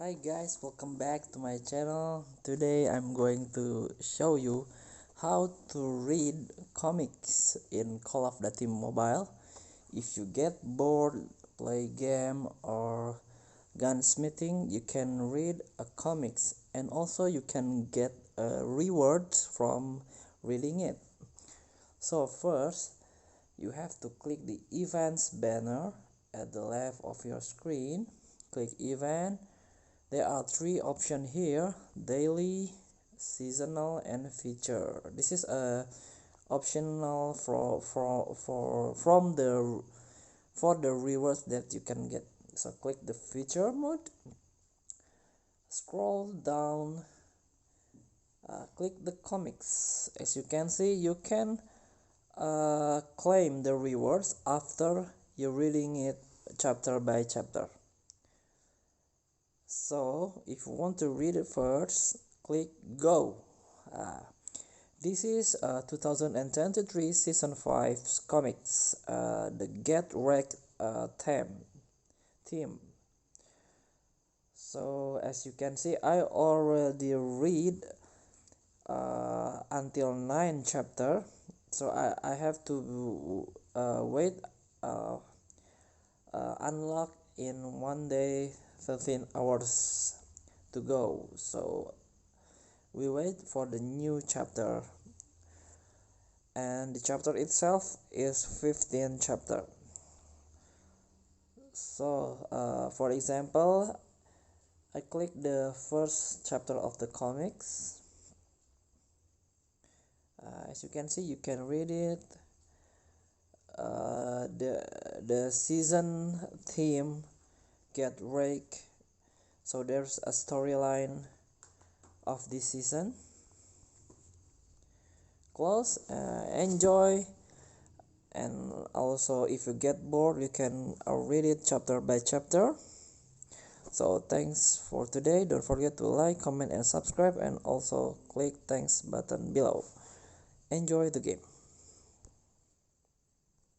Hi guys, welcome back to my channel. Today I'm going to show you how to read comics in Call of Duty Mobile. If you get bored, play game or gunsmithing, you can read a comics and also you can get a reward from reading it. So first, you have to click the events banner at the left of your screen. Click event. There are three options here: daily, seasonal, and feature. This is a optional for the rewards that you can get. So click the feature mode, scroll down, click the comics. As you can see, you can claim the rewards after you're reading it chapter by chapter. So if you want to read it first, click go. This is 2023 season 5 comics, the Get Wrecked theme. So as you can see, I already read until 9 chapter, so I have to wait unlock in one day 13 hours to go. So we wait for the new chapter, and the chapter itself is 15 chapter. So for example, I click the first chapter of the comics. As you can see, you can read it. The season theme get rake, so there's a storyline of this season. Close, enjoy, and also if you get bored, you can read it chapter by chapter. So thanks for today. Don't forget to like, comment, and subscribe, and also click thanks button below. Enjoy the game.